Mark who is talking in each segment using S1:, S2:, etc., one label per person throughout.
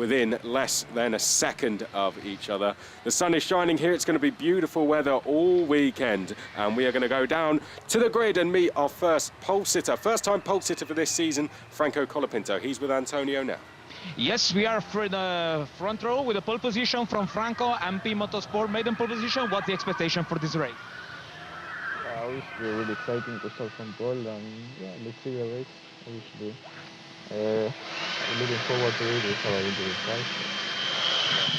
S1: within less than a second of each other. The sun is shining here. It's going to be beautiful weather all weekend, and we are going to go down to the grid and meet our first pole sitter, first time pole sitter for this season, Franco Colapinto. He's with Antonio now.
S2: Yes, we are for the front row with the pole position from Franco, MP Motorsport, maiden pole position. What's the expectation for this race?
S3: It should be really exciting to start from pole, and yeah, let's see the race. We should be looking forward to it. We have a good result.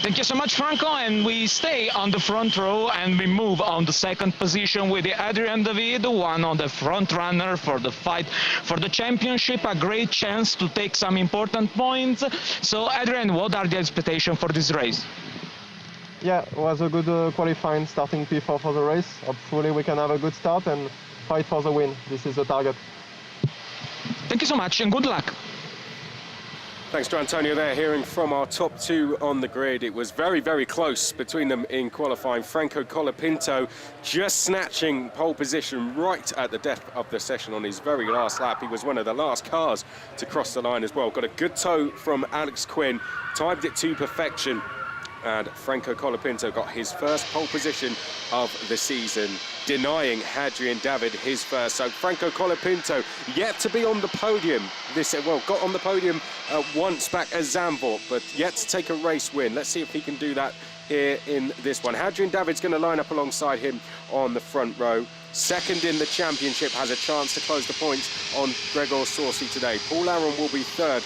S2: Thank you so much, Franco, and we stay on the front row and we move on the second position with the Hadrien David, one of the front runner for the fight for the championship, a great chance to take some important points. So, Hadrien, what are the expectations for this race?
S3: Yeah, it was a good qualifying, starting P4 for the race. Hopefully we can have a good start and fight for the win. This is the target.
S2: Thank you so much and good luck.
S1: Thanks to Antonio there, hearing from our top two on the grid. It was very, very close between them in qualifying. Franco Colapinto just snatching pole position right at the death of the session on his very last lap. He was one of the last cars to cross the line as well. Got a good tow from Alex Quinn, timed it to perfection. And Franco Colapinto got his first pole position of the season, denying Hadrien David his first. So Franco Colapinto yet to be on the podium. Got on the podium once back at Zandvoort, but yet to take a race win. Let's see if he can do that here in this one. Hadrien David's going to line up alongside him on the front row. Second in the championship, has a chance to close the points on Gregor Saucy today. Paul Aron will be third.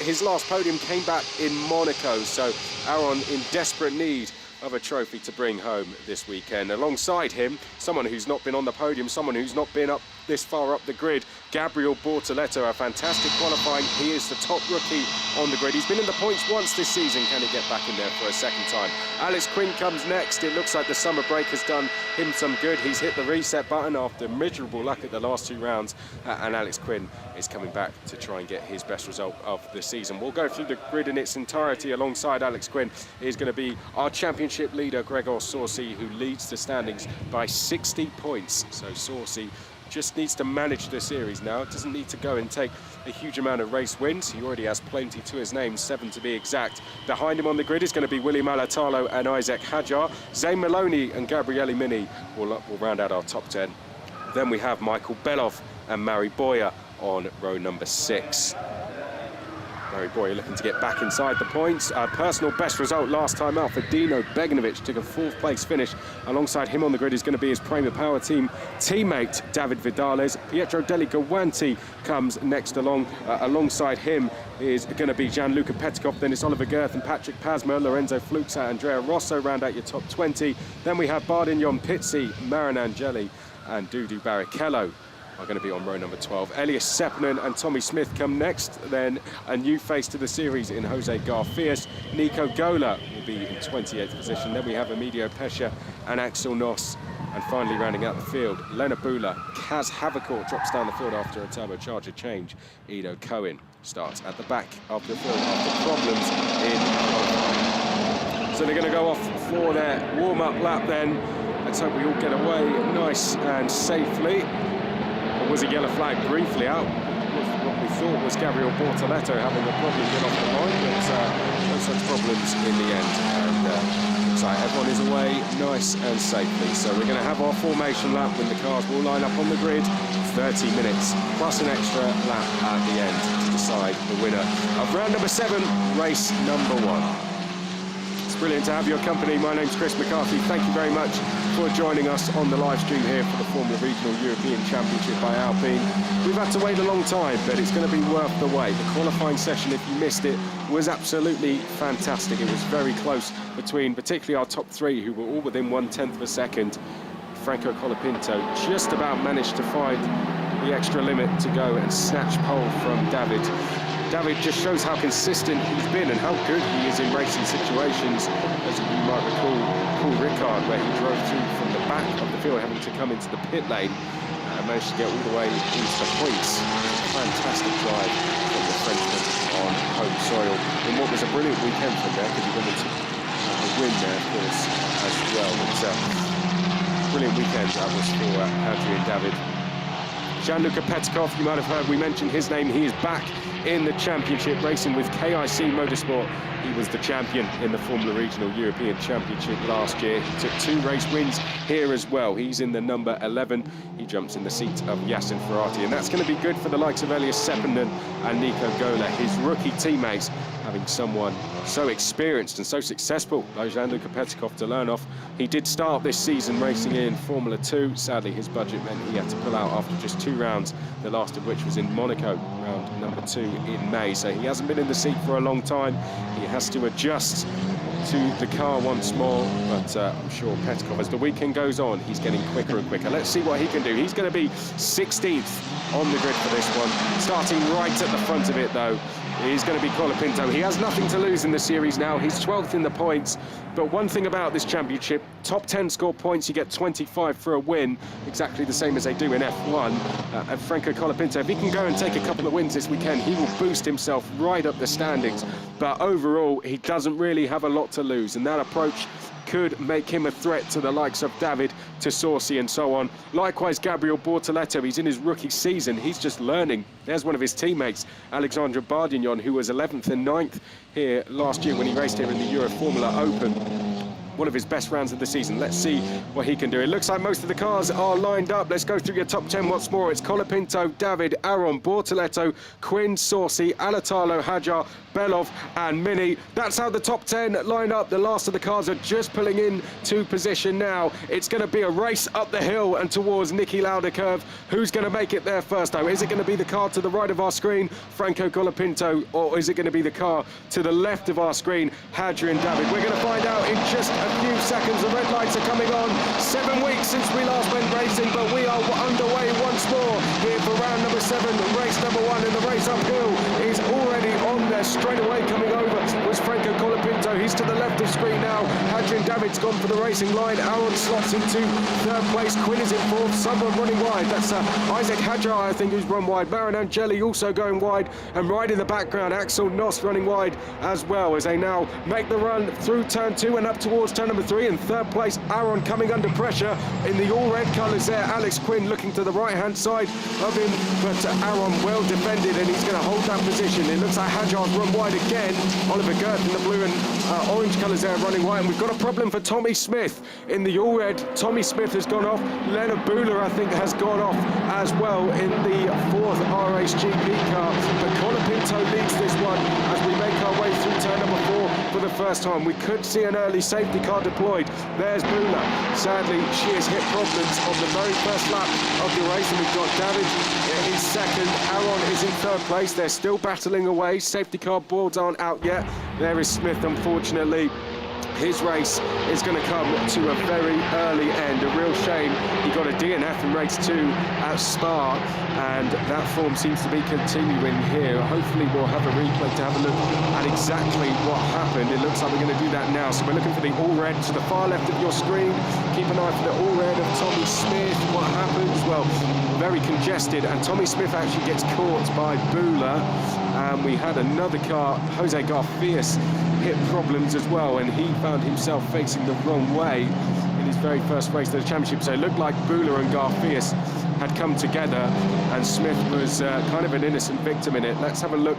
S1: His last podium came back in Monaco, so Aron in desperate need of a trophy to bring home this weekend. Alongside him, someone who's not been on the podium, someone who's not been up this far up the grid, Gabriel Bortoleto, a fantastic qualifying. He is the top rookie on the grid. He's been in the points once this season. Can he get back in there for a second time? Alex Quinn comes next. It looks like the summer break has done him some good. He's hit the reset button after miserable luck at the last two rounds, and Alex Quinn is coming back to try and get his best result of the season. We'll go through the grid in its entirety. Alongside Alex Quinn is going to be our championship leader, Gregor Saucy, who leads the standings by 60 points. So Saucy just needs to manage the series now. Doesn't need to go and take a huge amount of race wins. He already has plenty to his name, 7 to be exact. Behind him on the grid is going to be William Alatalo and Isaac Hadjar. Zane Maloney and Gabriele Mini will round out our top 10. Then we have Michael Belov and Mari Boyer on row number 6. Mari Boyer looking to get back inside the points. Personal best result last time out for Dino Beganovic, took a 4th place finish. Alongside him on the grid is going to be his Prema Power Team teammate, David Vidales. Pietro Deli Gawanti comes next along. Alongside him is going to be Gianluca Petkov, then it's Oliver Girth and Patrick Pasma, Lorenzo Fluxa, Andrea Rosso round out your top 20. Then we have Bardignon Pizzi, Marin Angeli and Dudu Barrichello are going to be on row number 12. Elias Sepinen and Tommy Smith come next. Then a new face to the series in Jose Garfias. Nico Gola will be in 28th position. Then we have Emilio Pescia and Axel Noss. And finally rounding out the field, Lena Bula. Kaz Havercourt drops down the field after a turbocharger change. Ido Cohen starts at the back of the field after problems in qualifying. So they're going to go off for their warm-up lap then. Let's hope we all get away nice and safely. There was a yellow flag briefly out with what we thought was Gabriel Bortoleto having a problem get off the line, but no such problems in the end. And looks like everyone is away nice and safely. So we're going to have our formation lap when the cars will line up on the grid. 30 minutes plus an extra lap at the end to decide the winner of round number 7, race number 1. Brilliant to have your company. My name's Chris McCarthy. Thank you very much for joining us on the live stream here for the Formula Regional European Championship by Alpine. We've had to wait a long time, but it's going to be worth the wait. The qualifying session, if you missed it, was absolutely fantastic. It was very close between particularly our top 3, who were all within 1/10 of a second. Franco Colapinto just about managed to find the extra limit to go and snatch pole from David. David just shows how consistent he's been and how good he is in racing situations. As you might recall, Paul Ricard, where he drove through from the back of the field, having to come into the pit lane, and managed to get all the way into the points. Fantastic drive from the Frenchman on home soil in what was a brilliant weekend for him, because he went into a win there, of course, as well. It's a brilliant weekend that was for Hadrien David. Gianluca Petkov, you might have heard we mentioned his name. He is back in the championship, racing with KIC Motorsport. He was the champion in the Fórmula Regional European Championship last year. He took 2 race wins here as well. He's in the number 11. He jumps in the seat of Yasin Ferrati, and that's going to be good for the likes of Elias Seppänen and Nico Gola, his rookie teammates, having someone so experienced and so successful like Gianluca Petkov to learn off. He did start this season racing in Formula 2. Sadly, his budget meant he had to pull out after just 2 rounds, the last of which was in Monaco, round number 2 in May. So he hasn't been in the seat for a long time. He has to adjust to the car once more, but I'm sure Petkov, as the weekend goes on, he's getting quicker and quicker. Let's see what he can do. He's going to be 16th on the grid for this one, starting right at the front of it though. He's going to be Colapinto. He has nothing to lose in the series now. He's 12th in the points. But one thing about this championship, top 10 score points, you get 25 for a win, exactly the same as they do in F1. And Franco Colapinto, if he can go and take a couple of wins this weekend, he will boost himself right up the standings. But overall, he doesn't really have a lot to lose, and that approach could make him a threat to the likes of David, Tessorsi and so on. Likewise, Gabriel Bortoletto, he's in his rookie season. He's just learning. There's one of his teammates, Alexandre Bardignon, who was 11th and 9th here last year when he raced here in the Euro Formula Open. One of his best rounds of the season. Let's see what he can do. It looks like most of the cars are lined up. Let's go through your top 10 once more. It's Colapinto, David, Aron, Bortoletto, Quinn, Sorsi, Alatalo, Hajar, Belov and Mini. That's how the top 10 line up. The last of the cars are just pulling in to position now. It's going to be a race up the hill and towards Niki Lauda curve. Who's going to make it there first though? Is it going to be the car to the right of our screen, Franco Colapinto, or is it going to be the car to the left of our screen, Hadrien David? We're going to find out in just a few seconds. The red lights are coming on. 7 weeks since we last went racing, but we are underway once more here for round number 7, race number 1, and the race uphill is already on there. Straight away coming over was Franco Colapinto. He's to the left of screen now. Hadrien David's gone for the racing line. Aron slots into 3rd place. Quinn is in 4th. Someone running wide. That's Isaac Hajar, I think, who's run wide. Marin Angeli also going wide, and right in the background, Axel Noss running wide as well, as they now make the run through turn 2 and up towards turn number 3. In 3rd place, Aron coming under pressure in the all red colours there. Alex Quinn looking to the right hand side of him, but Aron well defended, and he's going to hold that position. It looks like Hajar's run wide again. Oliver Gerth in the blue and orange colours there running wide, and we've got a problem for Tommy Smith in the all red. Tommy Smith has gone off. Leonard Bühler, I think, has gone off as well in the 4th RHGP car, but Colapinto leads this one as we make our way through turn number 4 for the first time. We could see an early safety car deployed. There's Bühler. Sadly, she has hit problems on the very first lap of the race, and we've got David in 2nd. Aron is in 3rd place. They're still battling away. Safety car boards aren't out yet. There is Smith, unfortunately. His race is going to come to a very early end. A real shame. He got a DNF in race 2 at Spa, and that form seems to be continuing here. Hopefully we'll have a replay to have a look at exactly what happened. It looks like we're going to do that now. So we're looking for the all red to the far left of your screen. Keep an eye for the all red of Tommy Smith. What happens? Well, very congested, and Tommy Smith actually gets caught by Bühler. And we had another car, Jose Garfias, hit problems as well, and he found himself facing the wrong way in his very first race of the championship. So it looked like Bühler and Garfias had come together, and Smith was kind of an innocent victim in it. Let's have a look,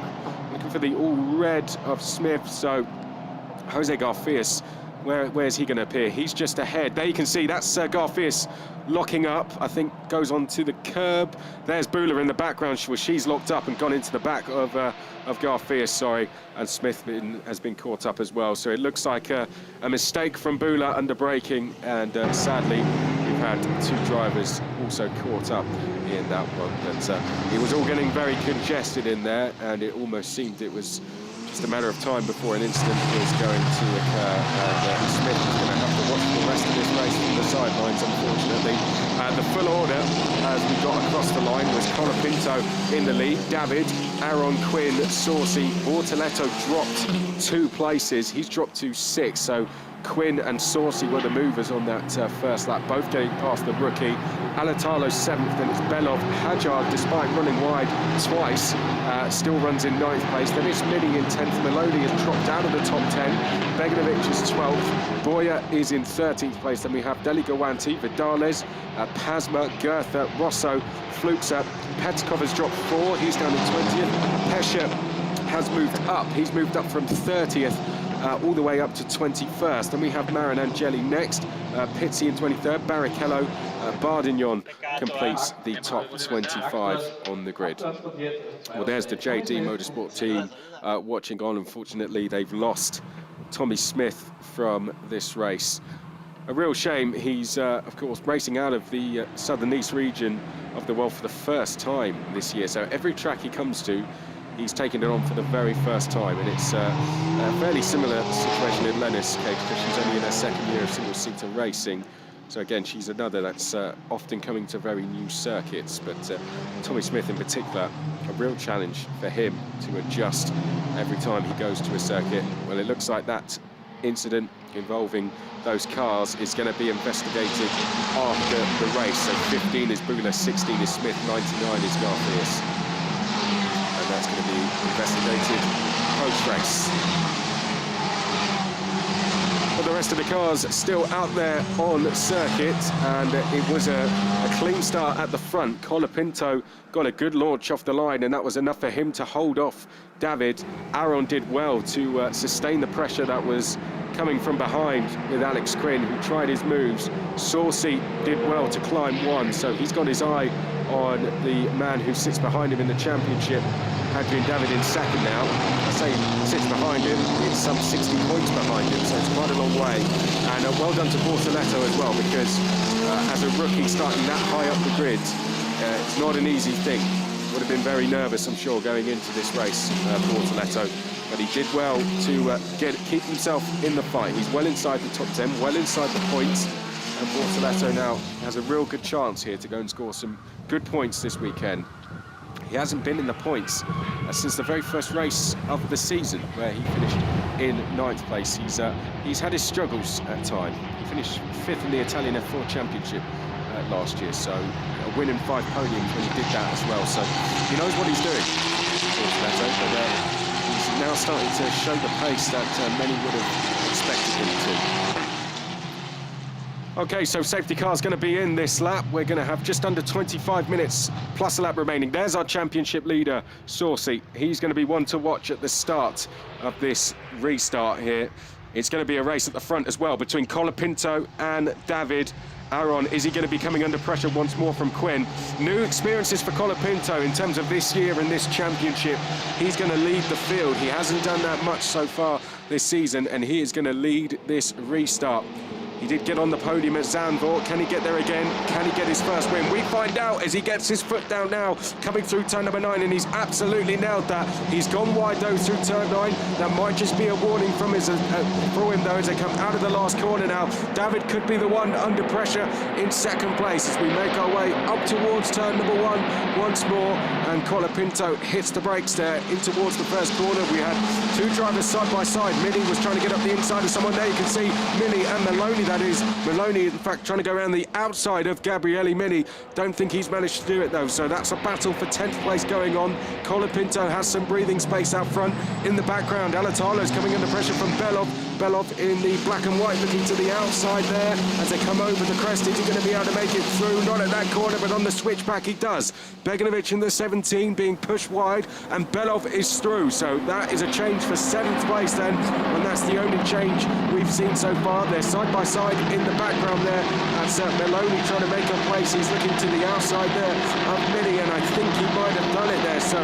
S1: looking for the all red of Smith. So Jose Garfias, where's he going to appear? He's just ahead. There you can see that's Garfias locking up, I think goes onto the curb. There's Bühler in the background. She's locked up and gone into the back of Garfias, sorry, and Smith has been caught up as well. So it looks like a mistake from Bühler under braking, and sadly we've had 2 drivers also caught up in that one. But it was all getting very congested in there, and it almost seemed it was just a matter of time before an incident was going to occur, and Smith is going to have to watch the rest of this race from the sidelines, unfortunately. The full order, as we got across the line, was Colapinto in the lead, David, Aron, Quinn, Sorsi. Bortoletto dropped 2 places. He's dropped to 6th, so Quinn and Saucy were the movers on that first lap, both getting past the rookie. Alatalo's 7th, then it's Belov. Hadjar, despite running wide twice, still runs in 9th place. Then it's Mini in 10th. Maloney has dropped out of the top 10. Beganovic is 12th. Boyer is in 13th place. Then we have Deligawanti, Vidales, Pasma, Goethe, Rosso, Fluxa. Petkov has dropped 4. He's down in 20th. Pesha has moved up. He's moved up from 30th. All the way up to 21st. Then we have Marin Angeli next, Pizzi in 23rd, Barrichello, Bardignon completes the top 25 on the grid. Well, there's the JD Motorsport team watching on. Unfortunately, they've lost Tommy Smith from this race. A real shame. He's, of course, racing out of the southern east region of the world for the first time this year. So every track he comes to, he's taken it on for the very first time, and it's a fairly similar situation in Lennis' case, because she's only in her 2nd year of single-seater racing. So again, she's another that's often coming to very new circuits, but Tommy Smith in particular, a real challenge for him to adjust every time he goes to a circuit. Well, it looks like that incident involving those cars is going to be investigated after the race. So 15 is Bühler, 16 is Smith, 99 is Garfias. That's going to be investigated post-race. But the rest of the cars still out there on circuit, and it was a clean start at the front. Colapinto got a good launch off the line, and that was enough for him to hold off David. Aaron did well to sustain the pressure that was coming from behind with Alex Quinn, who tried his moves. Saucy did well to climb 1, so he's got his eye on the man who sits behind him in the championship. Hadrien David in 2nd now. I say sits behind him, it's some 60 points behind him, so it's quite a long way. And well done to Bortoletto as well, because as a rookie starting that high up the grid, it's not an easy thing. Would have been very nervous, I'm sure, going into this race, Bortoletto. But he did well to keep himself in the fight. He's well inside the top 10, well inside the points. And Bortoletto now has a real good chance here to go and score some good points this weekend. He hasn't been in the points since the very first race of the season, where he finished in 9th place. He's had his struggles at times. He finished 5th in the Italian F4 Championship last year, so a win and 5 podiums when he did that as well. So he knows what he's doing, but he's now starting to show the pace that many would have expected him to. Okay, so safety car's going to be in this lap. We're going to have just under 25 minutes plus a lap remaining. There's our championship leader, Saucy. He's going to be one to watch at the start of this restart here. It's going to be a race at the front as well between Colapinto and David. Aaron, is he going to be coming under pressure once more from Quinn? New experiences for Colapinto in terms of this year and this championship. He's going to lead the field. He hasn't done that much so far this season, and he is going to lead this restart. He did get on the podium at Zandvoort. Can he get there again? Can he get his first win? We find out as he gets his foot down now, coming through turn number 9, and he's absolutely nailed that. He's gone wide though through turn 9. That might just be a warning from him though as they come out of the last corner now. David could be the one under pressure in 2nd place as we make our way up towards turn number 1 once more, and Colapinto hits the brakes there in towards the first corner. We had 2 drivers side by side. Mini was trying to get up the inside of someone there. You can see Mini and Maloney. That is Maloney, in fact, trying to go around the outside of Gabriele Mini. Don't think he's managed to do it, though. So that's a battle for 10th place going on. Colapinto has some breathing space out front. In the background, Alatalo's coming under pressure from Belov. Belov in the black and white, looking to the outside there as they come over the crest. Is he going to be able to make it through? Not at that corner, but on the switchback he does. Beganovic in the 17 being pushed wide, and Belov is through. So that is a change for 7th place then, and that's the only change we've seen so far. They're side by side in the background there. That's Maloney trying to make a place. He's looking to the outside there of Mini, and I think he might have done it there. So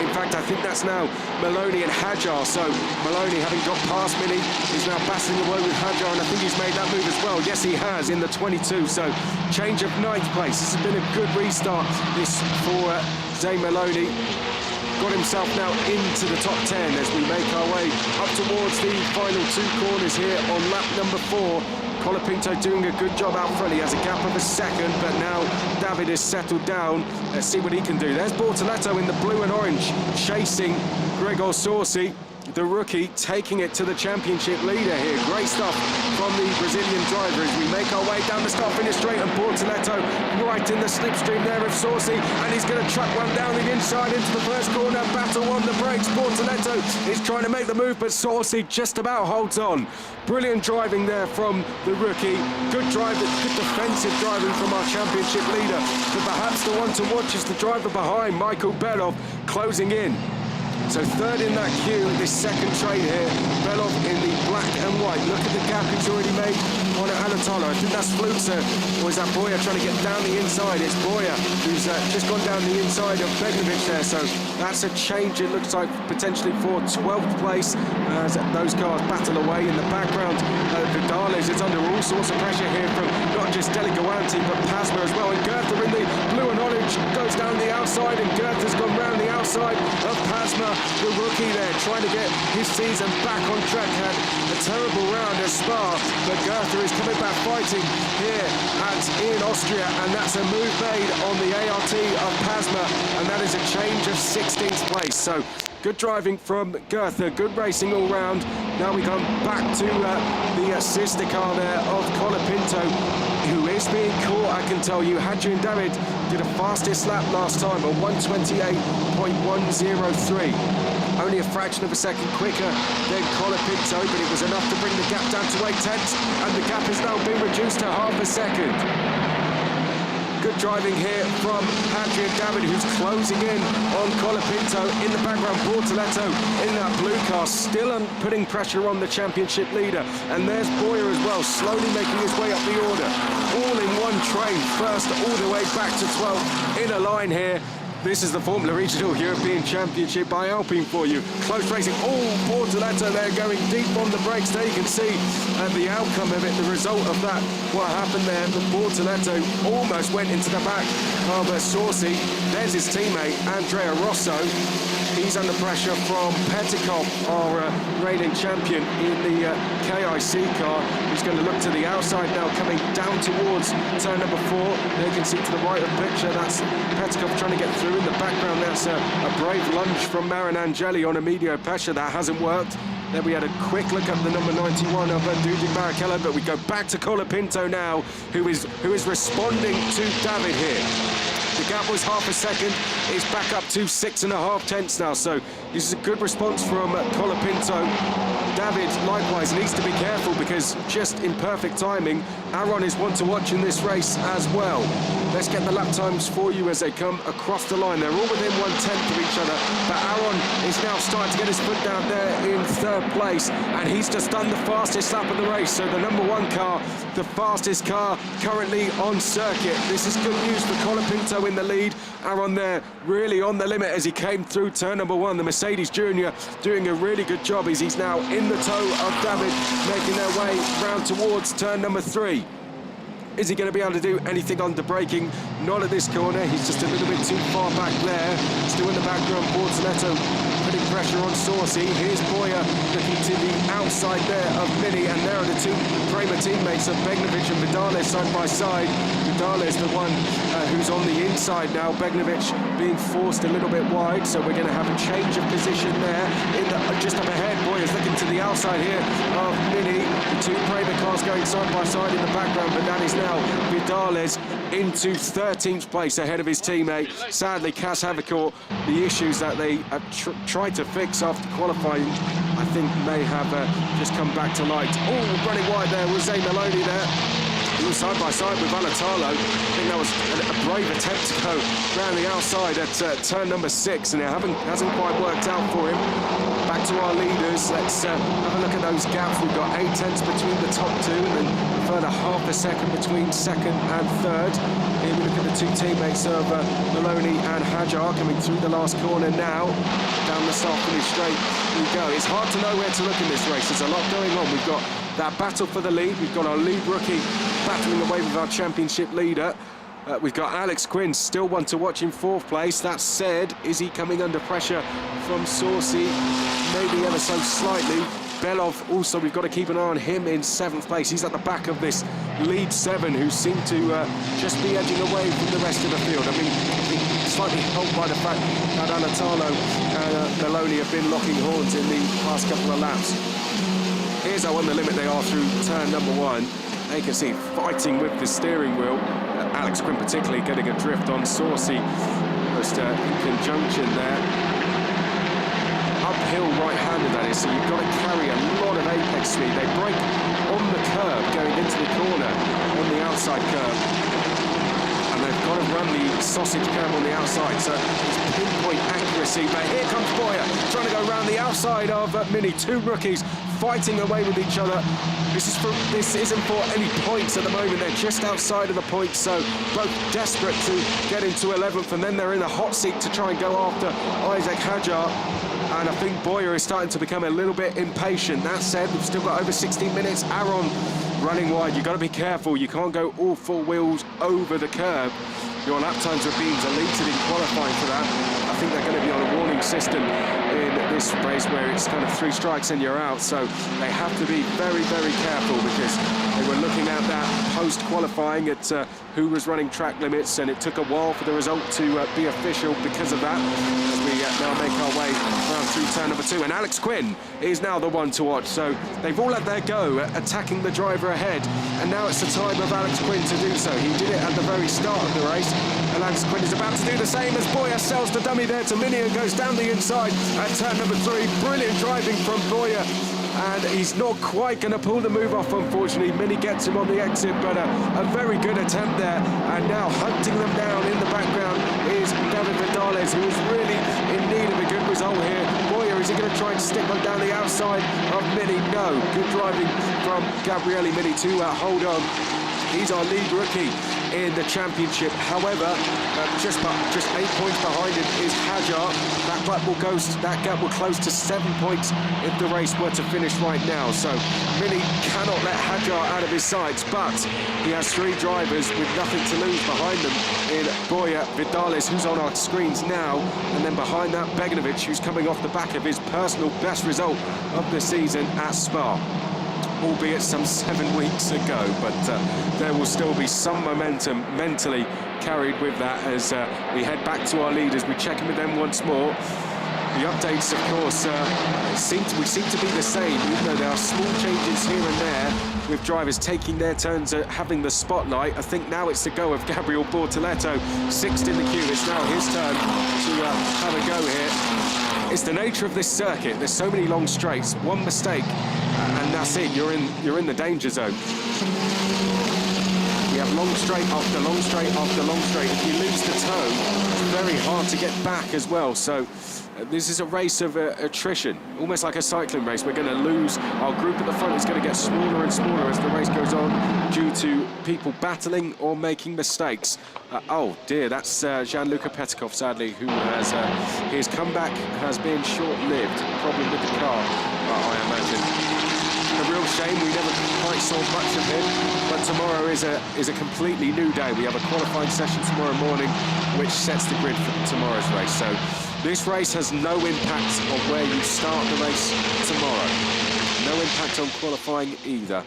S1: in fact, I think that's now Maloney and Hadjar. So Maloney, having got past Mini, is now battling away with Hadjar, and I think he's made that move as well. Yes, he has in the 22. So change of 9th place. This has been a good restart this for Zane Maloney. Got himself now into the top 10 as we make our way up towards the final 2 corners here on lap number 4. Colapinto doing a good job out front. He has a gap of a second, but now David is settled down. Let's see what he can do. There's Bortoletto in the blue and orange, chasing Gregor Saucy. the rookie, taking it to the championship leader here. Great stuff from the Brazilian driver as we make our way down the start-finish straight, and Bortoleto right in the slipstream there of Sorsi, and he's going to chuck one down the inside into the first corner. Battle on the brakes. Bortoleto is trying to make the move, but Sorsi just about holds on. Brilliant driving there from the rookie. Good defensive driving from our championship leader. But perhaps the one to watch is the driver behind, Michael Belov, closing in. So third in that queue, this second train here, Belov in the black and white. Look at the gap he's already made on Alatalo. I think that's Flutzer, or is that Boyer trying to get down the inside? It's Boyer who's just gone down the inside of Begnovic there. So that's a change, it looks like, potentially for 12th place as those cars battle away. In the background, Vidales is under all sorts of pressure here from not just Deligoanti, but Pasma as well. And Goethe in the blue and orange goes down the outside, and Goethe's gone round the outside of Pasma. The rookie there trying to get his season back on track. Had a terrible round at Spa, but Goethe is coming back fighting here in Austria, and that's a move made on the ART of Pasma, and that is a change of 16th place. So good driving from Goethe, good racing all round. Now we come back to the sister car there of Colapinto, who is being caught, I can tell you. Hadrien David did a fastest lap last time, a 1:28.103. Only a fraction of a second quicker than Colapinto, but it was enough to bring the gap down to 8/10, and the gap has now been reduced to half a second. Good driving here from Hadrien David, who's closing in on Colapinto. In the background, Bortoleto in that blue car, still putting pressure on the championship leader. And there's Boyer as well, slowly making his way up the order. All in one train, first all the way back to 12th in a line here. This is the Formula Regional European Championship by Alpine for you. Close racing. Oh, Bortoleto there going deep on the brakes. There you can see the outcome of it, the result of that, what happened there. But Bortoleto almost went into the back of Sorsi. There's his teammate, Andrea Rosso. He's under pressure from Petikov, our reigning champion in the KIC car. He's going to look to the outside now, coming down towards turn number 4. There you can see to the right of the picture, that's Petikov trying to get through. In the background, that's a brave lunge from Marin Angeli on Emilio Pesce. That hasn't worked. Then we had a quick look at the number 91 of Dudi Barrichello, but we go back to Colapinto now, who is responding to David here. The gap was half a second. It's back up to 6.5 tenths now. So this is a good response from Colapinto. David, likewise, needs to be careful because just in perfect timing, Aaron is one to watch in this race as well. Let's get the lap times for you as they come across the line. They're all within 1/10 of each other, but Aaron is now starting to get his foot down there in third place, and he's just done the fastest lap of the race. So the number 1 car, the fastest car currently on circuit. This is good news for Colapinto in the lead. Aaron there really on the limit as he came through turn number 1. The Mercedes Junior doing a really good job as he's now in the tow of David, making their way round towards turn number 3. Is he going to be able to do anything under braking? Not at this corner. He's just a little bit too far back there. Still in the background, Bortoleto putting pressure on Sorsi. Here's Boyer looking to the outside there of Mini, and there are the 2 Kramer teammates of Begnovic and Vidales side by side. Vidales the one who's on the inside now. Begnovic being forced a little bit wide, so we're going to have a change of position there. Just up ahead, Boyer's looking to the outside here of Mini. The 2 Kramer cars going side by side in the background, but that is now Vidales into 13th place ahead of his teammate. Sadly, Cas Havicourt, the issues that they have tried to fix after qualifying, I think may have just come back to light. Oh, running wide there was Zay Maloney there. He was side by side with Alatalo. I think that was a brave attempt to go round the outside at turn number 6, and it hasn't quite worked out for him. Back to our leaders. Let's have a look at those gaps. We've got 8 tenths between the top 2, and then a further half a second between second and third. Here we look at the 2 teammates of Maloney and Hajar coming through the last corner now. Down the start-finish straight we go. It's hard to know where to look in this race. There's a lot going on. We've got that battle for the lead. We've got our lead rookie battling away with our championship leader. We've got Alex Quinn, still one to watch in 4th place. That said, is he coming under pressure from Sorsi? Maybe ever so slightly. Belov also, we've got to keep an eye on him in 7th place. He's at the back of this lead 7, who seem to just be edging away from the rest of the field. I mean, slightly helped by the fact that Alatalo and Maloney have been locking horns in the past couple of laps. Here's how on the limit they are through turn number 1. They can see fighting with the steering wheel. Alex Quinn particularly getting a drift on Saucy, just in conjunction there. Uphill right-handed that is, so you've got to carry a lot of apex speed. They brake on the curb going into the corner on the outside curve, and they've got to run the sausage curve on the outside, so it's pinpoint accuracy. But here comes Bühler trying to go around the outside of Mini. Two rookies fighting away with each other. This isn't for any points at the moment. They're just outside of the points, so both desperate to get into 11th, and then they're in the hot seat to try and go after Isaac Hadjar. And I think Bühler is starting to become a little bit impatient. That said, we've still got over 16 minutes. Aaron running wide. You've got to be careful. You can't go all four wheels over the curb. Your lap times are being deleted in qualifying for that. I think they're going to be on a warning system in this race where it's kind of 3 strikes and you're out. So they have to be very, very careful, because they were looking at that post-qualifying at who was running track limits, and it took a while for the result to be official because of that, as we now make our way around through turn number 2. And Alex Quinn is now the one to watch. So they've all had their go at attacking the driver ahead, and now it's the time of Alex Quinn to do so. He did it at the very start of the race, and Alex Quinn is about to do the same as Bühler sells the dummy there to Mini and goes down the inside at turn number 3. Brilliant driving from Bühler, and he's not quite going to pull the move off, unfortunately. Mini gets him on the exit, but a very good attempt there. And now hunting them down in the background is David Vidales, who is really in need of a good result here. Bühler, is he going to try and stick one down the outside of Mini? No. Good driving from Gabriele Mini to hold on. He's our lead rookie in the championship. However, just 8 points behind him is Hadjar. That gap will close to 7 points if the race were to finish right now. So Mini cannot let Hadjar out of his sights, but he has 3 drivers with nothing to lose behind them in Bühler, Vidales, who's on our screens now, and then behind that Beganovic, who's coming off the back of his personal best result of the season at Spa, albeit some 7 weeks ago, but there will still be some momentum mentally carried with that as we head back to our leaders. We check in with them once more. The updates, of course, we seem to be the same, even though there are small changes here and there, with drivers taking their turns at having the spotlight. I think now it's the go of Gabriel Bortoletto, 6th in the queue. It's now his turn to have a go here. It's the nature of this circuit. There's so many long straights. One mistake, and that's it. You're in the danger zone. We have long straight after long straight after long straight. If you lose the toe, it's very hard to get back as well. So this is a race of attrition, almost like a cycling race. We're going to lose. Our group at the front is going to get smaller and smaller as the race goes on, due to people battling or making mistakes. Oh dear, that's Gianluca Petkov, sadly, who has his comeback has been short-lived. Problem with the car, I imagine. A real shame. We never quite saw much of him, but tomorrow is a completely new day. We have a qualifying session tomorrow morning, which sets the grid for tomorrow's race. So this race has no impact on where you start the race tomorrow. No impact on qualifying either.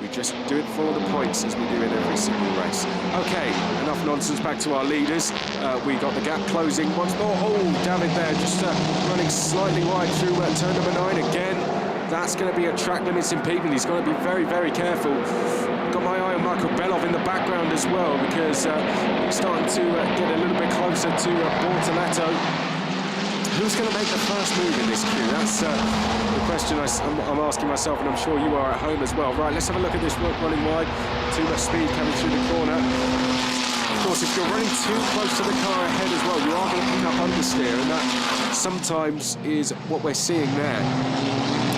S1: We just do it for the points, as we do in every single race. Okay, enough nonsense. Back to our leaders. We got the gap closing once more. Oh, David there, just running slightly wide through turn number 9 again. That's going to be a track limits impediment. He's got to be very, very careful. Got my eye on Michael Belov in the background as well, because he's starting to get a little bit closer to Bortoletto. Who's going to make the first move in this queue? That's the question I'm asking myself, and I'm sure you are at home as well. Right, let's have a look at this running wide. Too much speed coming through the corner. Of course, if you're running too close to the car ahead as well, you are going to pick up understeer, and that sometimes is what we're seeing there.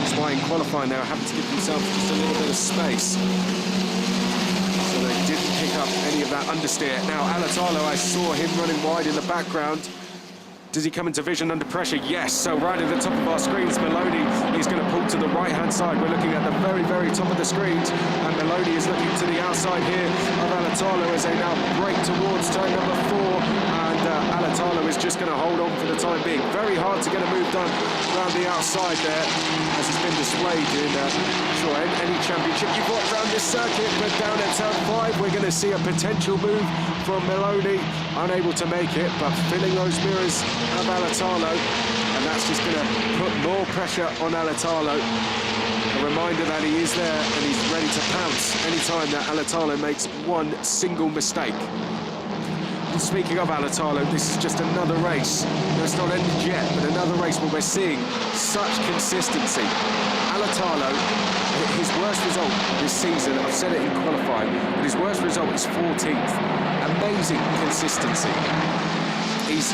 S1: That's why in qualifying they're having to give themselves just a little bit of space. So they didn't pick up any of that understeer. Now, Alatalo, I saw him running wide in the background. Does he come into vision under pressure? Yes. So right at the top of our screens, Maloney is going to pull to the right-hand side. We're looking at the very, very top of the screens, and Maloney is looking to the outside here of Alatalo as they now break towards turn number 4, and Alatalo is just going to hold on for the time being. Very hard to get a move done around the outside there, as it's been displayed in any championship you've got around this circuit. But down at turn 5, we're going to see a potential move from Meloni, unable to make it, but filling those mirrors of Alatalo, and that's just going to put more pressure on Alatalo. A reminder that he is there and he's ready to pounce anytime that Alatalo makes one single mistake. And speaking of Alatalo, this is just another race. No, it's not ended yet, but another race where we're seeing such consistency. Alatalo, his worst result this season, I've said it in qualifying, but his worst result is 14th. Amazing consistency. He's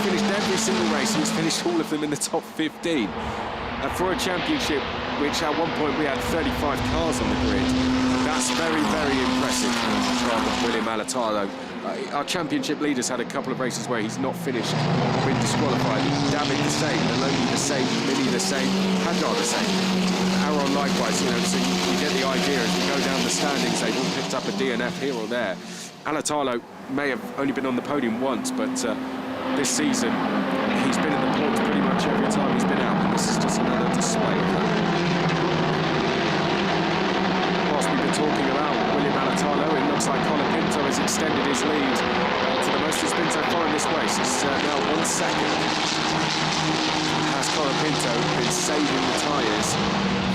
S1: finished every single race, he's finished all of them in the top 15. And for a championship, which at one point we had 35 cars on the grid, that's very, very impressive from William Alatalo. Our championship leaders had a couple of races where he's not finished, been disqualified. David the same, Meloni the same, Mini the same, Hadrien the same. Aaron likewise, you know, so you get the idea as we go down the standings, they've all picked up a DNF here or there. Alatalo may have only been on the podium once, but this season he's been in the points pretty much every time he's been out, and this is just another display of that. Whilst we've been talking about William Alatalo, it looks like Colapinto has extended his lead to the most it's been so far in this race. It's now 1 second. Has Colapinto been saving the tyres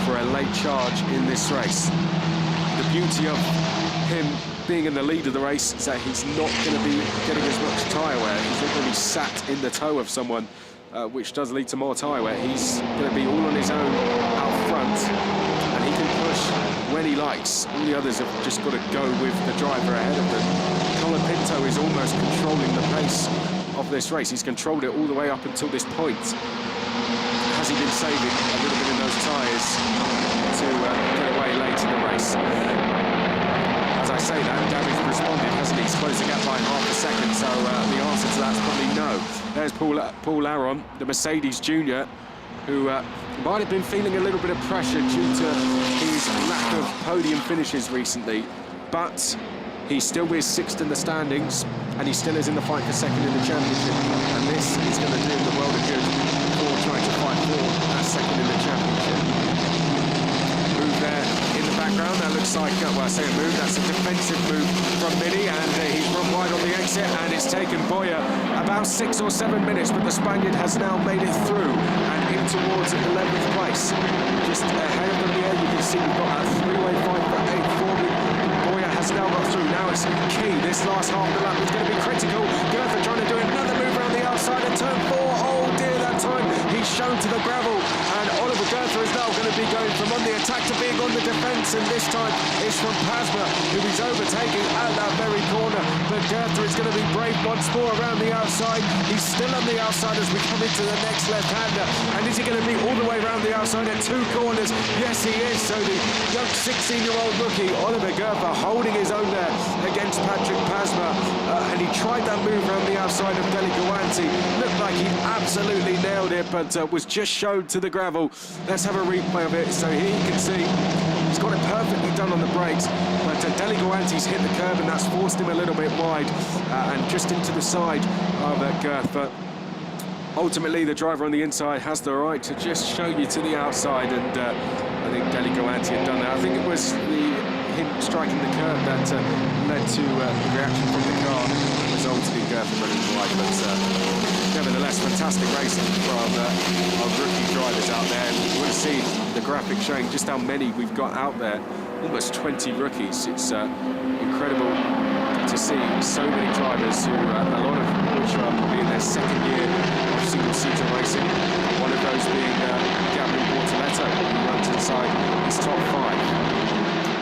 S1: for a late charge in this race? The beauty of him being in the lead of the race is that he's not going to be getting as much tyre wear. He's not going to be sat in the toe of someone, which does lead to more tyre wear. He's going to be all on his own out front, and he can push when he likes. All the others have just got to go with the driver ahead of them. Colapinto is almost controlling the pace of this race. He's controlled it all the way up until this point. Has he been saving a little bit in those tyres to get away late in the race? As I say that, David's responded, hasn't he? He's closed the gap by half a second, so the answer to that's probably no. There's Paul Aron, the Mercedes junior, who might have been feeling a little bit of pressure due to his lack of podium finishes recently, but he still is 6th in the standings, and he still is in the fight for 2nd in the championship, and this is going to do him the world of good for trying to fight for that 2nd in the championship. Move there in the background, that looks like, well, I say a move, that's a defensive move from Mini, and he's run wide on the exit, and it's taken Boyer about 6 or 7 minutes, but the Spaniard has now made it through and in towards 11th place. Just ahead of them here, you can see we've got a three-way fight for 8th forward. Boyer has now got through. Now it's key. This last half of the lap is going to be critical. Gerther trying to do another move around the outside at turn 4. Oh dear, that time he's shown to the gravel, and Oliver Gerther is now going to be going from on the attack to being on the defence, and this time it's from Pasma, who is overtaking at that very corner. But Gerther is going to be brave once more around the outside. He's still on the outside as we come into the next left-hander, and is he going to be all the way around the outside at 2 corners? Yes, he is. So the young 16-year-old rookie Oliver Gerther holding his own there against Patrick Pasma, and he tried that move around the outside of Deligoanti. Looked like he absolutely nailed it, but was just showed to the gravel. Let's have a replay of it so here you can see he's got it perfectly done on the brakes, but Deligoanti's hit the curb, and that's forced him a little bit wide and just into the side of Gerther. Ultimately, the driver on the inside has the right to just show you to the outside, and I think Deligoanti had done that. I think it was him striking the curb that led to the reaction from the car, resulting in Gerther running wide. But nevertheless, fantastic racing from our rookie drivers out there. And you would have seen the graphic showing just how many we've got out there. Almost 20 rookies. It's incredible to see so many drivers who, a lot of which are probably in their 2nd year of single-seater racing. One of those being Gabriel Bortoletto, who runs inside his top 5.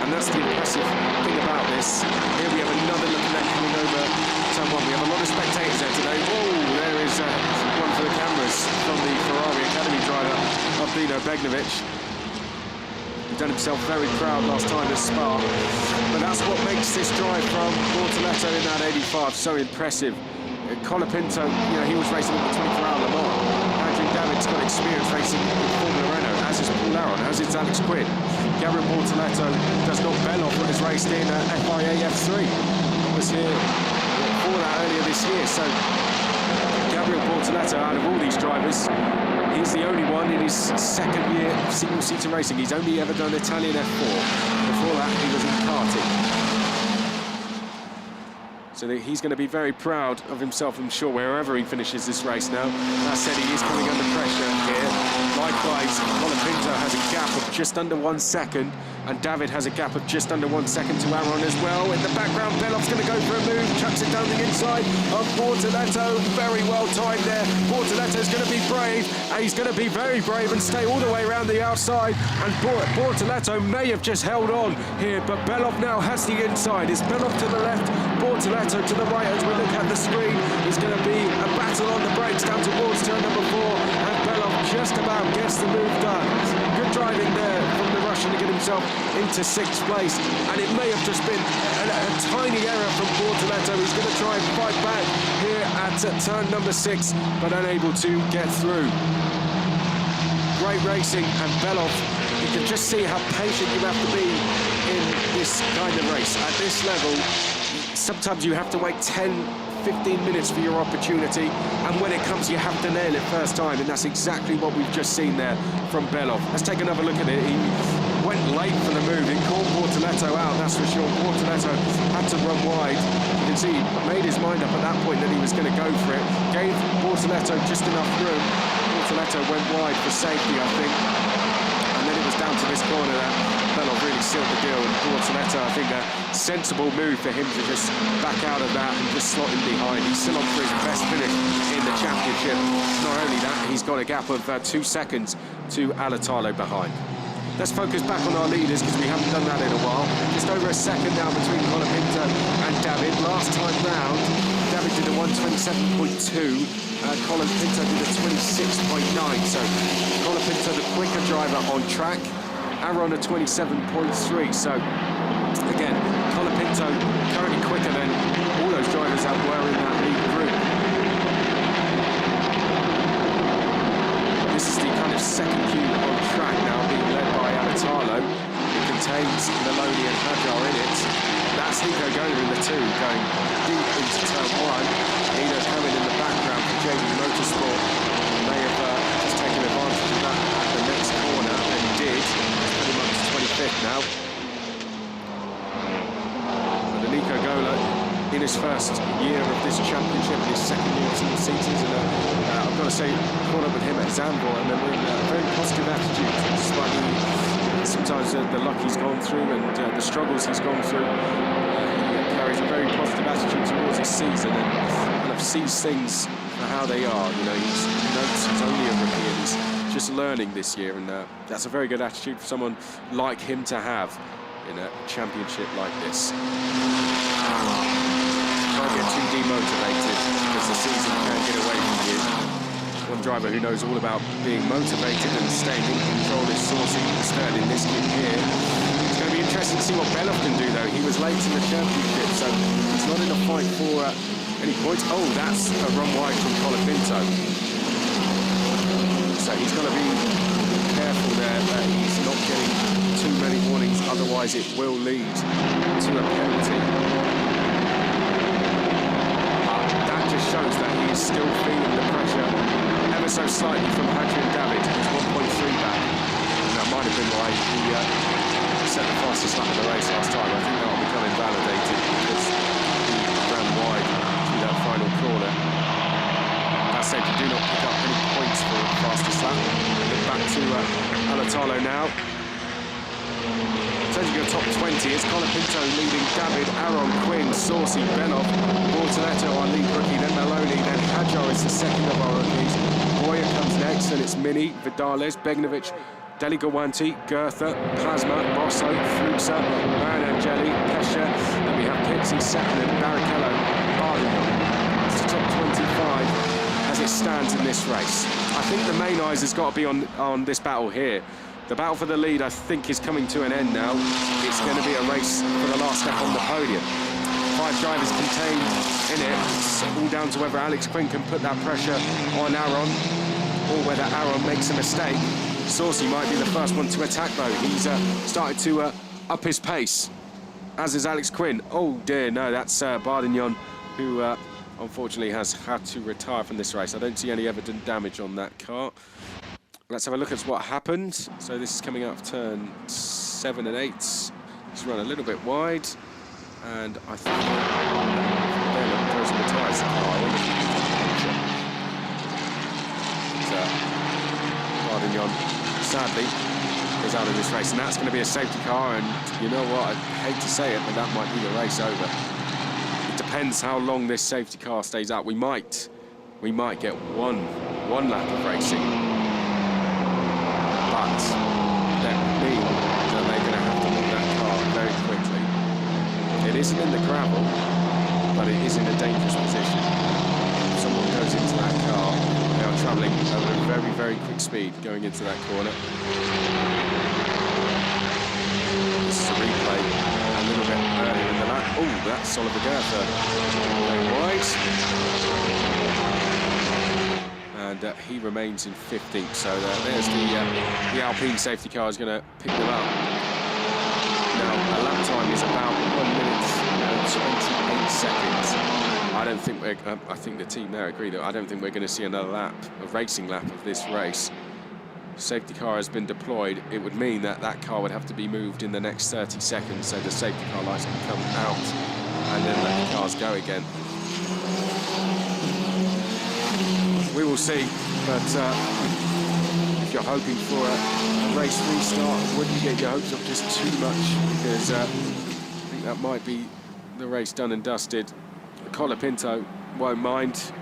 S1: And that's the impressive thing about this. Here we have another look at that coming over turn 1. We have a lot of spectators there today. Oh, there is one for the cameras from the Ferrari Academy driver, Bino Begnovic. He done himself very proud last time at Spa. But that's what makes this drive from Bortoletto in that 85 so impressive. Colapinto, you know, he was racing in the 24-hour Le Mans. Hadrien David's got experience racing in Fórmula Renault, as is Paul Aron, as is Alex Quinn. Gabriel Bortoletto does not bell off what has raced in FIA F3. I was here for that earlier this year, so Gabriel Bortoleto, out of all these drivers, he's the only one in his second year of single-seater racing. He's only ever done Italian F4. Before that, he was in karting. So he's going to be very proud of himself, I'm sure, wherever he finishes this race now. That said, he is coming under pressure here. Likewise, Colapinto has a gap of just under 1 second, and David has a gap of just under 1 second to Aaron as well. In the background, Belov's going to go for a move, chucks it down the inside of Bortoleto. Very well timed there. Bortoleto's going to be brave, and he's going to be very brave and stay all the way around the outside. And Bortoleto may have just held on here, but Belov now has the inside. It's Belov to the left, Bortoleto to the right. As we look at the screen, it's going to be a battle on the brakes down towards turn number 4, and Belov just about gets the move done. Good driving there from the Russian to get himself into 6th place, and it may have just been a tiny error from Bortoleto. He's going to try and fight back here at turn number 6, but unable to get through. Great racing, and Belov, you can just see how patient you have to be in this kind of race. At this level, sometimes you have to wait 10-15 minutes for your opportunity, and when it comes, you have to nail it first time, and that's exactly what we've just seen there from Belov. Let's take another look at it. He went late for the move. It caught Bortoleto out, that's for sure. Bortoleto had to run wide. You can see he made his mind up at that point that he was going to go for it. Gave Bortoleto just enough room. Bortoleto went wide for safety, I think. And then it was down to this corner that Belov really sealed the deal. And Bortoleto, I think, a sensible move for him to just back out of that and just slot in behind. He's still on for his best finish in the championship. Not only that, he's got a gap of 2 seconds to Alatalo behind. Let's focus back on our leaders, because we haven't done that in a while. Just over a second now between Colapinto and David. Last time round, David did a 1:27.2. Colapinto did a 26.9. So Colapinto, the quicker driver on track. Aaron a 27.3. So again, Colapinto currently quicker than all those drivers that were in that lead group. This is the kind of second queue on track now, being led by Alatalo. It contains Maloney and Hajar in it. That's Nico Gola in the 2, going deep into turn 1. Nino coming in the background for JD Motorsport. May have just taken advantage of that at the next corner, and did. It's pretty much 25th now. But the Nico Gola, in his first year of this championship, his second year of single seaters, and I've got to say, caught up with him at Zandvoort, and with a very positive attitude, despite sometimes the luck he's gone through and the struggles he's gone through. He carries a very positive attitude towards his season, and kind of sees things for how they are. You know, he knows he's only a rookie and he's just learning this year, and that's a very good attitude for someone like him to have in a championship like this. Don't get too demotivated, because the season can get away from you. One driver who knows all about being motivated and staying in control is Saucy, third in this kid here. It's going to be interesting to see what Belov can do, though. He was late in the championship, so he's not in a fight for any points. Oh, that's a run wide from Colapinto. So he's got to be careful there that he's not getting too many warnings, otherwise it will lead to a penalty. That just shows that he is still feeling the pressure ever so slightly from Hadrien David, who's 1.3 back. And that might have been why he set the fastest lap of the race last time. I think that will become invalidated because he ran wide through that final corner. That said, you do not pick up any points for the fastest lap. Look back to Alatalo now. In terms of your top 20, it's Colapinto leading David, Aaron, Quinn, Saucy, Belov, Bortoleto, our lead rookie, then Maloney, then Hajar is the second of our rookies. Boyer comes next, and it's Mini, Vidales, Begnovic, Deligawanti, Goethe, Plasma, Bosso, Fluxa, Maranangeli, Pesha, and we have Pixie second, and Barrichello, Barden. It's the top 25 as it stands in this race. I think the main eyes has got to be on this battle here. The battle for the lead, I think, is coming to an end now. It's going to be a race for the last step on the podium. 5 drivers contained in it. It's all down to whether Alex Quinn can put that pressure on Aaron, or whether Aaron makes a mistake. Saucy might be the first one to attack, though. He's started to up his pace, as is Alex Quinn. Oh dear, no, that's Bardignon, who unfortunately has had to retire from this race. I don't see any evident damage on that car. Let's have a look at what happened. So this is coming out of turn 7 and 8. He's run a little bit wide, and I think then closing the tyres. Hadrien, sadly, is out of this race, and that's going to be a safety car. And you know what? I hate to say it, but that might be the race over. It depends how long this safety car stays out. We might get one lap of racing, but that would mean that they're going to have to move that car very quickly. It isn't in the gravel, but it is in a dangerous position. If someone goes into that car, they are travelling at a very, very quick speed going into that corner. This is a replay a little bit earlier in the lap. Oh, that's Oliver Gerther going wide. And he remains in 15th. So there's the Alpine safety car is going to pick them up. Now, the lap time is about 1 minute and 28 seconds. I don't think I think the team there agree that I don't think we're going to see another lap, a racing lap of this race. Safety car has been deployed. It would mean that that car would have to be moved in the next 30 seconds, so the safety car lights can come out and then let the cars go again. We will see, but if you're hoping for a race restart, I wouldn't get your hopes up just too much, because I think that might be the race done and dusted. Colapinto won't mind.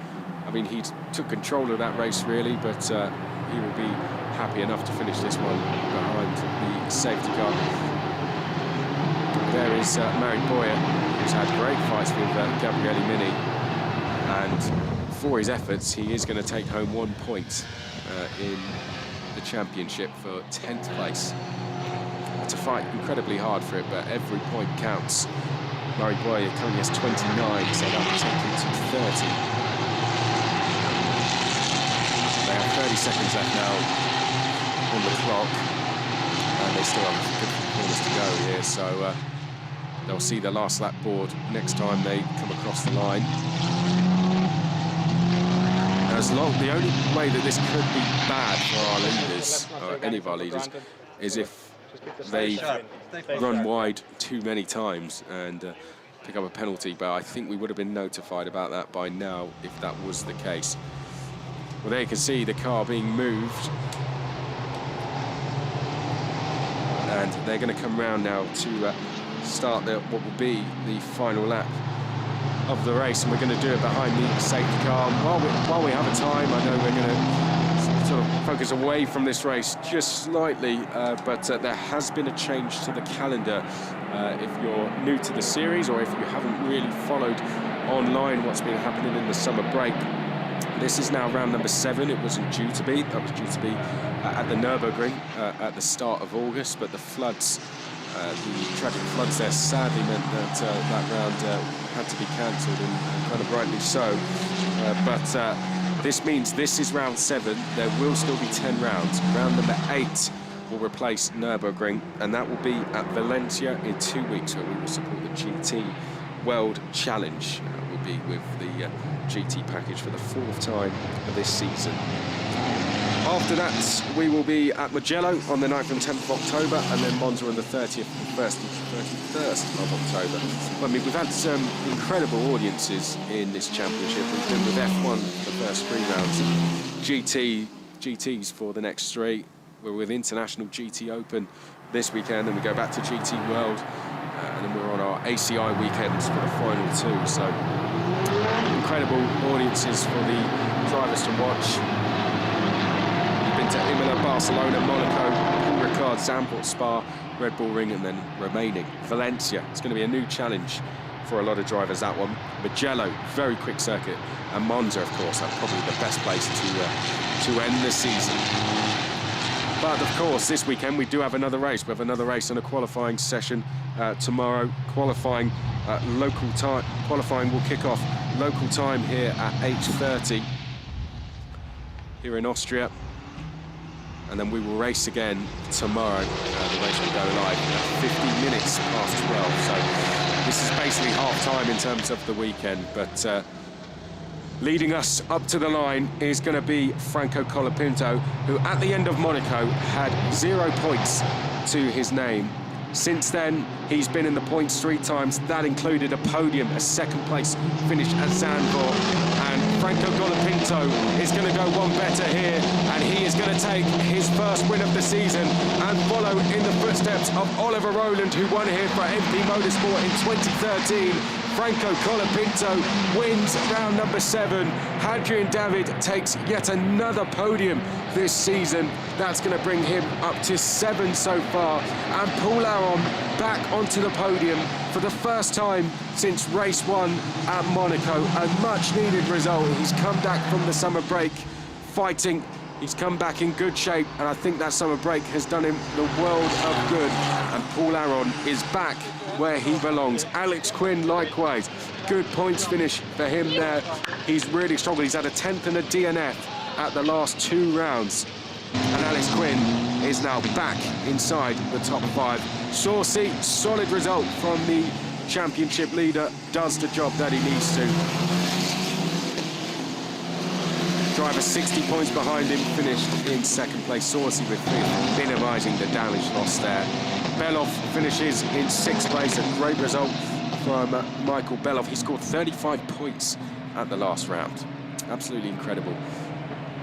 S1: I mean, he took control of that race really, but he will be happy enough to finish this one behind the safety car. There is Mary Boyer, who's had great fights with Gabriele Mini, and for his efforts, he is going to take home 1 point in the championship for 10th place. To fight incredibly hard for it, but every point counts. Murray Boyer currently has 29, so that will take him to 30. They have 30 seconds left now on the clock, and they still have good corners to go here, so they'll see the last lap board next time they come across the line. The only way that this could be bad for our leaders, or any of our leaders, is if they run wide too many times and pick up a penalty, but I think we would have been notified about that by now if that was the case. Well, there you can see the car being moved, and they're going to come round now to start what will be the final lap of the race, and we're going to do it behind the safety car. And while we have a time, I know we're going to sort of focus away from this race just slightly, but there has been a change to the calendar. If you're new to the series, or if you haven't really followed online what's been happening in the summer break, this is now round number 7. It wasn't due to be. That was due to be at the Nürburgring at the start of August, but the floods, the tragic floods there sadly meant that that round had to be cancelled, and kind of rightly so. But this means this is round 7. There will still be 10 rounds. Round number 8 will replace Nürburgring, and that will be at Valencia in 2 weeks, where we will support the GT World Challenge. We'll be with the GT package for the 4th time of this season. After that, we will be at Mugello on the 9th and 10th of October, and then Monza on the 30th, 1st and 31st of October. I mean, we've had some incredible audiences in this championship. We've been with F1 for the first 3 rounds, GTs for the next 3. We're with International GT Open this weekend, and we go back to GT World, and then we're on our ACI weekends for the final 2. So, incredible audiences for the drivers to watch. To Imola, Barcelona, Monaco, Paul Ricard, Zandvoort, Spa, Red Bull Ring, and then remaining Valencia. It's going to be a new challenge for a lot of drivers, that one. Mugello, very quick circuit, and Monza, of course, that's probably the best place to end the season. But of course, this weekend we do have another race. We have another race and a qualifying session tomorrow. Qualifying local time. Qualifying will kick off local time here at 8:30 here in Austria. And then we will race again tomorrow. The race will go live at 15 minutes past 12. So this is basically half time in terms of the weekend. But Leading us up to the line is going to be Franco Colapinto, who at the end of Monaco had 0 points to his name. Since then, he's been in the points 3 times. That included a podium, a second place finish at Zandvoort. And Franco Colapinto is going to go one better here, and he is going to take his first win of the season and follow in the footsteps of Oliver Rowland, who won here for MP Motorsport in 2013. Franco Colapinto wins round number 7. Hadrien David takes yet another podium this season. That's going to bring him up to 7 so far. And Paul Aron back onto the podium for the first time since race 1 at Monaco. A much needed result. He's come back from the summer break fighting. He's come back in good shape, and I think that summer break has done him the world of good. And Paul Aron is back where he belongs. Alex Quinn, likewise. Good points finish for him there. He's really struggled. He's had a 10th and a DNF at the last 2 rounds. And Alex Quinn is now back inside the top 5. Saucy, solid result from the championship leader. Does the job that he needs to. Driver 60 points behind him, finished in 2nd place. Saucy with 5th, minimising the damage loss there. Belov finishes in 6th place, a great result from Michael Belov. He scored 35 points at the last round. Absolutely incredible.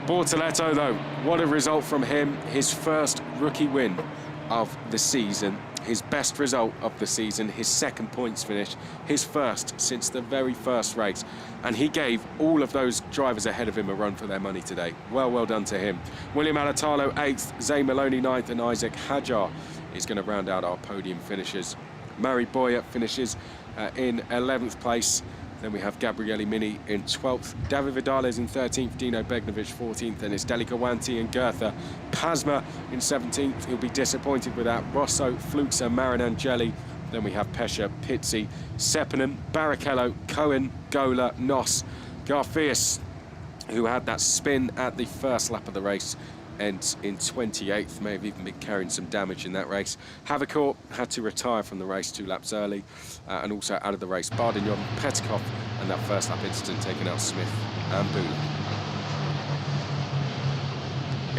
S1: Bortoleto, though, what a result from him. His first rookie win of the season. His best result of the season, his 2nd points finish, his first since the very first race. And he gave all of those drivers ahead of him a run for their money today. Well done to him. William Alatalo 8th, Zay Maloney 9th, and Isaac Hadjar is going to round out our podium finishers. Murray Boyer finishes in 11th place. Then we have Gabriele Mini in 12th. David Vidales in 13th, Dino Begnovic 14th, and it's Delicawanti and Goethe. Pasma in 17th, he'll be disappointed with that. Rosso, Fluxa, Marinangeli. Then we have Pesha, Pizzi, Sepinen, Barrichello, Cohen, Gola, Noss, Garfias, who had that spin at the first lap of the race, ends in 28th, may have even been carrying some damage in that race. Havicourt had to retire from the race 2 laps early, and also out of the race. Bardignon, Petkov, and that first lap incident taking out Smith and Bühler.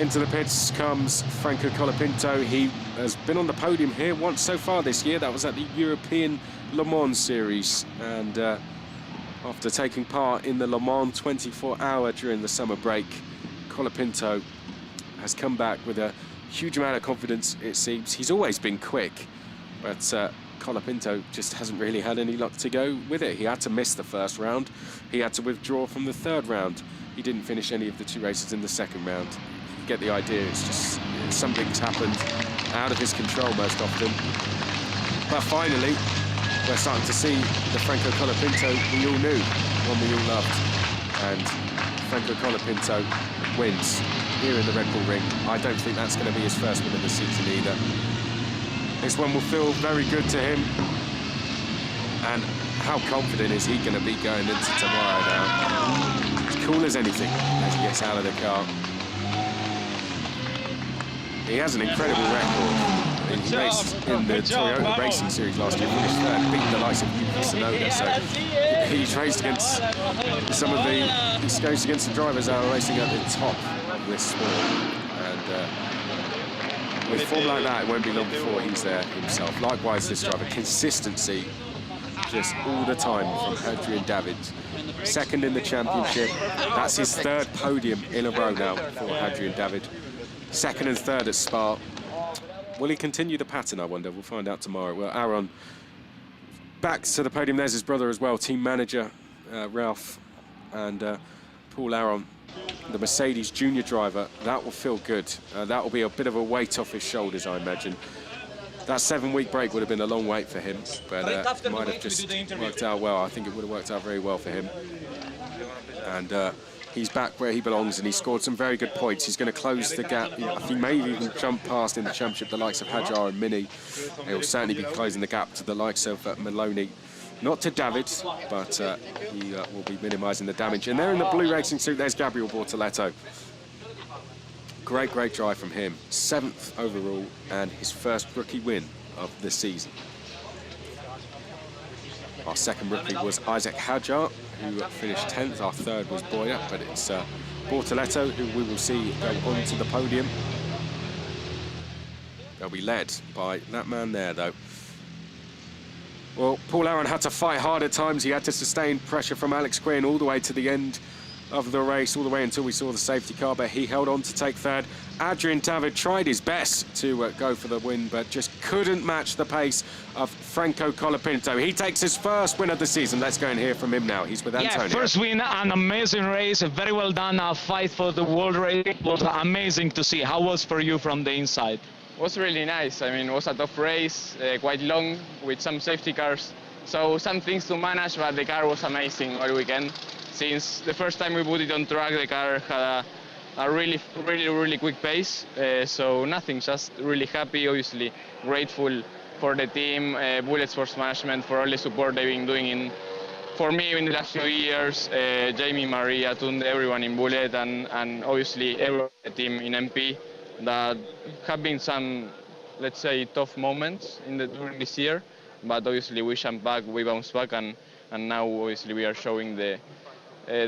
S1: Into the pits comes Franco Colapinto. He has been on the podium here once so far this year. That was at the European Le Mans Series, and after taking part in the Le Mans 24-hour during the summer break, Colapinto has come back with a huge amount of confidence, it seems. He's always been quick, but Colapinto just hasn't really had any luck to go with it. He had to miss the first round. He had to withdraw from the 3rd round. He didn't finish any of the 2 races in the 2nd round. You get the idea. It's just something's happened out of his control most often. But finally, we're starting to see the Franco Colapinto we all knew, one we all loved. And Franco Colapinto wins here in the Red Bull Ring. I don't think that's going to be his first win of the season either. This one will feel very good to him. And how confident is he going to be going into tomorrow now? As cool as anything as he gets out of the car. He has an incredible record. He raced in the Toyota Racing Series last year, finished 3rd, beat the likes of Yuki Tsunoda. So he's raced against some of the, he's raced against the drivers that are racing at the top of this sport. And with form like that, it won't be long before he's there himself. Likewise, this driver, consistency just all the time from Hadrien David. 2nd in the championship. That's his 3rd podium in a row now for Hadrien David. 2nd and 3rd at Spa. Will he continue the pattern, I wonder? We'll find out tomorrow. Well, Aaron back to the podium. There's his brother as well, team manager Ralph, and Paul Aron, the Mercedes junior driver. That will feel good. That will be a bit of a weight off his shoulders, I imagine. That 7-week break would have been a long wait for him, but might have just worked out well. I think it would have worked out very well for him. And he's back where he belongs, and he scored some very good points. He's going to close the gap. He may even jump past in the championship the likes of Hadjar and Mini. He'll certainly be closing the gap to the likes of Maloney. Not to David, but he will be minimising the damage. And there in the blue racing suit, there's Gabriel Bortoleto. Great drive from him. 7th overall, and his first rookie win of the season. Our 2nd rookie was Isaac Hadjar, who finished 10th. Our third was Boyer, but it's Bortoleto who we will see go onto the podium. They'll be led by that man there, though. Well, Paul Aron had to fight hard at times. He had to sustain pressure from Alex Quinn all the way to the end of the race, all the way until we saw the safety car, but he held on to take third. Hadrien David tried his best to go for the win, but just couldn't match the pace of Franco Colapinto. He takes his first win of the season. Let's go and hear from him now. He's with Antonio.
S2: Yeah, first win, an amazing race, very well done. A fight for the world race. It was amazing to see. How was for you from the inside?
S4: It was really nice. I mean, it was a tough race, quite long, with some safety cars. So some things to manage, but the car was amazing all weekend. Since the first time we put it on track, the car had a really quick pace. So nothing, just really happy, obviously grateful for the team, Bullet Sports Management, for all the support they've been doing for me in the last few years, Jamie, Maria, Tunde, everyone in Bullet, and obviously every team in MP. That have been some, let's say, tough moments during this year, but obviously we jumped back, we bounced back, and now obviously we are showing the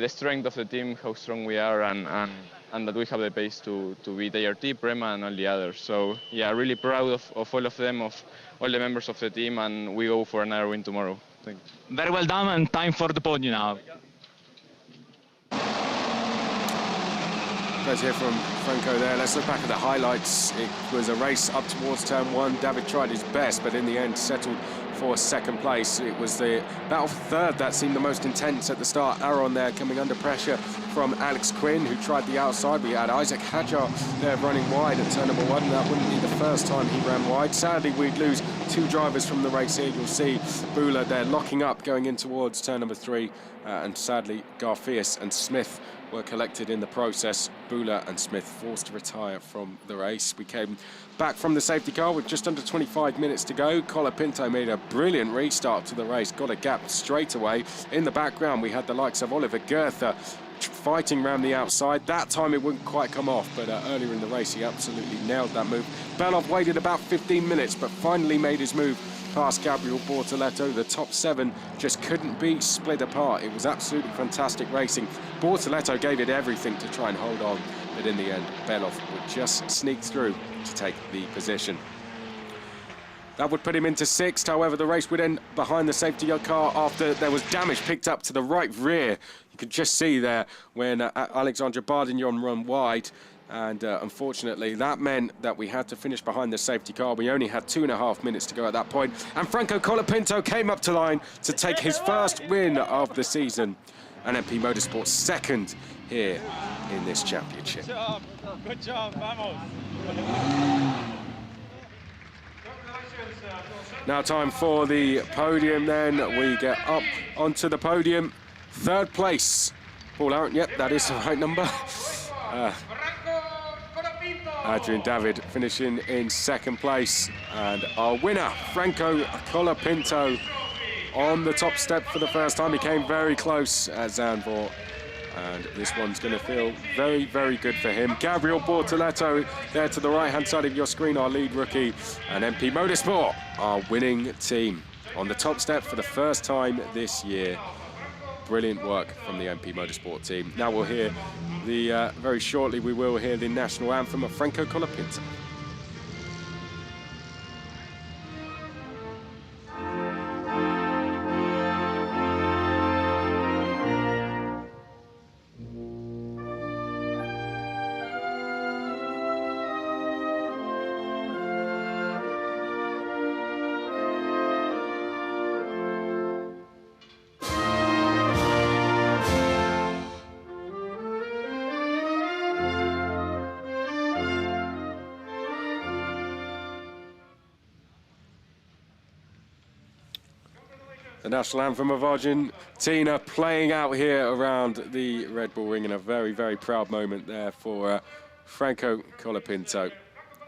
S4: strength of the team, how strong we are, and that we have the pace to beat ART, Prema, and all the others. So yeah, really proud of all of them, of all the members of the team, and we go for another win tomorrow. Thank you.
S2: Very well done, and time for the podium now.
S1: Let's hear from Franco there. Let's look back at the highlights. It was a race up towards turn one. David tried his best, but in the end settled for second place. It was the battle for third that seemed the most intense at the start. Aron there coming under pressure from Alex Quinn, who tried the outside. We had Isaac Hadjar there running wide at turn number one. That wouldn't be the first time he ran wide. Sadly, we'd lose two drivers from the race here. You'll see Bühler there locking up going in towards turn number three. And sadly, Garfias and Smith were collected in the process. Bühler and Smith forced to retire from the race. We came back from the safety car with just under 25 minutes to go. Colapinto made a brilliant restart to the race, got a gap straight away. In the background, we had the likes of Oliver Goethe fighting around the outside. That time it wouldn't quite come off, but earlier in the race he absolutely nailed that move. Belov waited about 15 minutes, but finally made his move past Gabriel Bortoleto. The top seven just couldn't be split apart. It was absolutely fantastic racing. Bortoleto gave it everything to try and hold on, but in the end, Belov would just sneak through to take the position. That would put him into sixth. However, the race would end behind the safety car after there was damage picked up to the right rear. You could just see there when Alexandre Bardignon ran wide. And unfortunately, that meant that we had to finish behind the safety car. We only had 2.5 minutes to go at that point. And Franco Colapinto came up to line to take his first win of the season. And MP Motorsport second here in this championship.
S5: Good job, vamos.
S1: Now time for the podium then. We get up onto the podium. Third place. Paul Aron, yep, that is the right number. Hadrien David finishing in second place, and our winner, Franco Colapinto, on the top step for the first time. He came very close at Zandvoort, and this one's going to feel very, very good for him. Gabriel Bortoleto there to the right-hand side of your screen, our lead rookie, and MP Motorsport, our winning team, on the top step for the first time this year. Brilliant work from the MP Motorsport team. Now we'll hear very shortly we will hear the national anthem of Franco Colapinto. The national anthem of Argentina playing out here around the Red Bull Ring, in a very, very proud moment there for Franco Colapinto,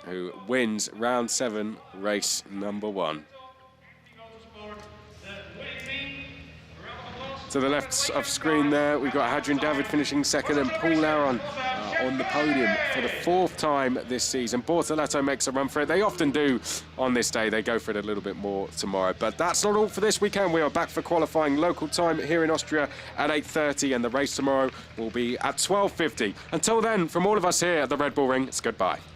S1: who wins round 7, race number 1. To the left of screen there, we've got Hadrien David finishing second and Paul Aron on the podium for the 4th time this season. Bortoleto makes a run for it. They often do on this day. They go for it a little bit more tomorrow. But that's not all for this weekend. We are back for qualifying local time here in Austria at 8:30, and the race tomorrow will be at 12:50. Until then, from all of us here at the Red Bull Ring, it's goodbye.